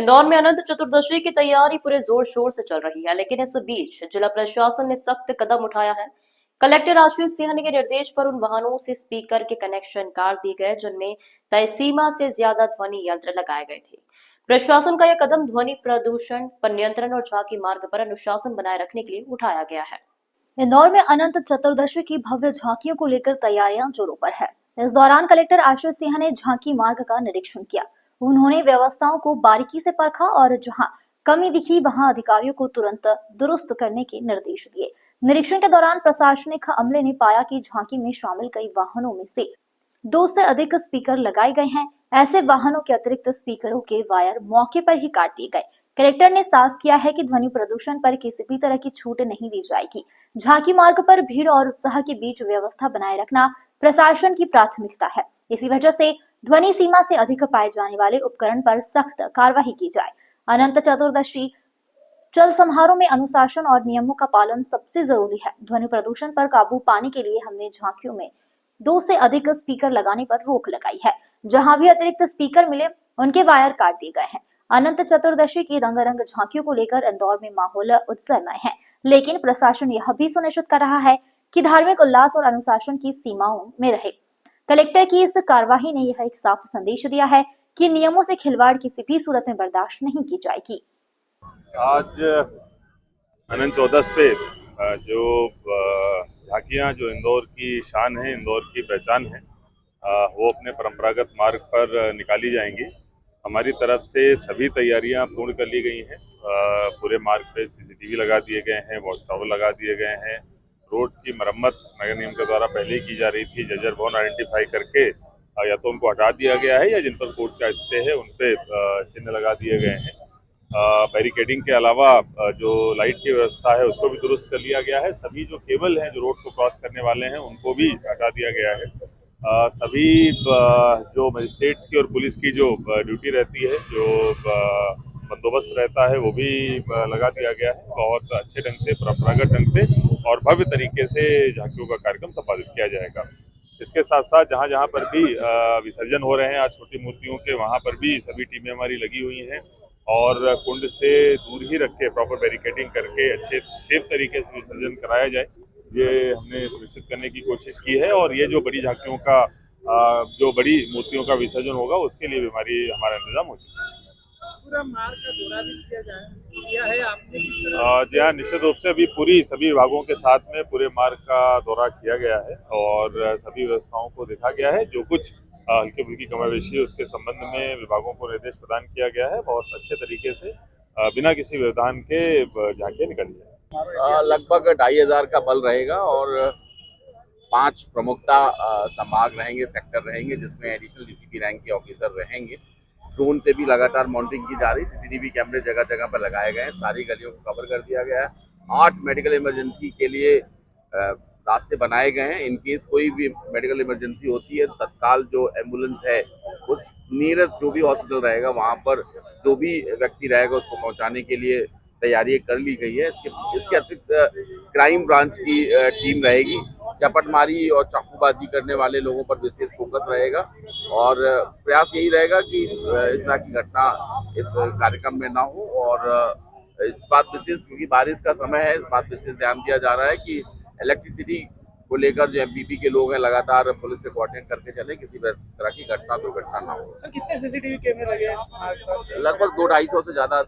इंदौर में अनंत चतुर्दशी की तैयारी पूरे जोर शोर से चल रही है, लेकिन इस बीच जिला प्रशासन ने सख्त कदम उठाया है। कलेक्टर आशीष सिंह के निर्देश पर उन वाहनों से स्पीकर के कनेक्शन काट दिए गए जिनमें तय सीमा से ज्यादा ध्वनि यंत्र लगाए गए थे। प्रशासन का यह कदम ध्वनि प्रदूषण पर नियंत्रण और झांकी मार्ग पर अनुशासन बनाए रखने के लिए उठाया गया है। इंदौर में अनंत चतुर्दशी की भव्य झांकियों को लेकर तैयारियां जोरों पर है। इस दौरान कलेक्टर आशीष सिंह ने झांकी मार्ग का निरीक्षण किया। उन्होंने व्यवस्थाओं को बारीकी से परखा और जहां कमी दिखी वहां अधिकारियों को तुरंत दुरुस्त करने के निर्देश दिए। निरीक्षण के दौरान प्रशासनिक अमले ने पाया कि झांकी में शामिल कई वाहनों में से 2 से अधिक स्पीकर लगाए गए हैं। ऐसे वाहनों के अतिरिक्त स्पीकरों के वायर मौके पर ही काट दिए गए। कलेक्टर ने साफ किया है कि ध्वनि प्रदूषण पर किसी भी तरह की छूट नहीं दी जाएगी। झांकी मार्ग पर भीड़ और उत्साह के बीच व्यवस्था बनाए रखना प्रशासन की प्राथमिकता है। इसी वजह से ध्वनि सीमा से अधिक पाए जाने वाले उपकरण पर सख्त कार्रवाई की जाए। अनंत चतुर्दशी चल समारोह में अनुशासन और नियमों का पालन सबसे जरूरी है। ध्वनि प्रदूषण पर काबू पाने के लिए हमने झांकियों में 2 से अधिक स्पीकर लगाने पर रोक लगाई है। जहां भी अतिरिक्त स्पीकर मिले उनके वायर काट दिए गए हैं। अनंत चतुर्दशी की रंगारंग झांकियों को लेकर इंदौर में माहौल उत्साहमय है, लेकिन प्रशासन यह भी सुनिश्चित कर रहा है कि धार्मिक उल्लास और अनुशासन की सीमाओं में रहे। कलेक्टर की इस कार्यवाही ने यह एक साफ संदेश दिया है कि नियमों से खिलवाड़ किसी भी सूरत में बर्दाश्त नहीं की जाएगी। आज अनंत चौदस पे जो झांकियाँ जो इंदौर की शान है, इंदौर की पहचान है, वो अपने परंपरागत मार्ग पर निकाली जाएंगी। हमारी तरफ से सभी तैयारियां पूर्ण कर ली गई हैं। पूरे मार्ग पे सीसीटीवी लगा दिए गए हैं, वॉच टावर लगा दिए गए हैं। रोड की मरम्मत नगर निगम के द्वारा पहले ही की जा रही थी। जर्जर भवन आइडेंटिफाई करके या तो उनको हटा दिया गया है या जिन पर कोर्ट का स्टे है उन पे चिन्ह लगा दिए गए हैं। बैरिकेडिंग के अलावा जो लाइट की व्यवस्था है उसको भी दुरुस्त कर लिया गया है। सभी जो केबल हैं जो रोड को क्रॉस करने वाले हैं उनको भी हटा दिया गया है। सभी जो मजिस्ट्रेट्स की और पुलिस की जो ड्यूटी रहती है, जो बंदोबस्त रहता है, वो भी लगा दिया गया है। बहुत अच्छे ढंग से, परंपरागत ढंग से और भव्य तरीके से झांकियों का कार्यक्रम संपादित किया जाएगा। इसके साथ साथ जहाँ जहाँ पर भी विसर्जन हो रहे हैं आज छोटी मूर्तियों के, वहाँ पर भी सभी टीमें हमारी लगी हुई हैं और कुंड से दूर ही रख के प्रॉपर बैरिकेडिंग करके अच्छे सेफ तरीके से विसर्जन कराया जाए, ये हमने सुनिश्चित करने की कोशिश की है। और ये जो बड़ी झांकियों का जो बड़ी मूर्तियों का विसर्जन होगा उसके लिए भी हमारा इंतजाम हो चुका है। पूरा मार्ग का दौरा भी किया है आपने? जी हाँ, निश्चित रूप से अभी पूरी सभी विभागों के साथ में पूरे मार्ग का दौरा किया गया है और सभी व्यवस्थाओं को देखा गया है। जो कुछ हल्की फुल्की कमावेशी है उसके संबंध में विभागों को निर्देश प्रदान किया गया है। बहुत अच्छे तरीके से बिना किसी व्यवधान के झांकियां निकली है। लगभग 2500 का बल रहेगा और 5 प्रमुखता संभाग रहेंगे, सेक्टर रहेंगे, जिसमें एडिशनल डीसीपी रैंक के ऑफिसर रहेंगे। ड्रोन से भी लगातार मॉनिटरिंग की जा रही। सीसीटीवी कैमरे जगह जगह पर लगाए गए हैं। सारी गलियों को कवर कर दिया गया है। 8 मेडिकल इमरजेंसी के लिए रास्ते बनाए गए हैं। इन केस कोई भी मेडिकल इमरजेंसी होती है, तत्काल जो एम्बुलेंस है उस नियरेस्ट जो भी हॉस्पिटल रहेगा वहाँ पर जो भी व्यक्ति रहेगा उसको पहुँचाने के लिए तैयारी कर ली गई है। इसके अतिरिक्त क्राइम ब्रांच की टीम रहेगी। चपटमारी और चाकूबाजी करने वाले लोगों पर विशेष फोकस रहेगा और प्रयास यही रहेगा कि इस तरह की घटना इस कार्यक्रम में ना हो। और इस बात विशेष, क्योंकि बारिश का समय है, इस बात विशेष ध्यान दिया जा रहा है कि इलेक्ट्रिसिटी को लेकर जो एमपीपी के लोग हैं लगातार पुलिस से कोऑर्डिनेट करके चले, किसी तरह की घटना दुर्घटना ना हो। सर, कितने सीसीटीवी कैमरे लगे हैं इस मार्ग पर? लगभग 200-250 से ज्यादा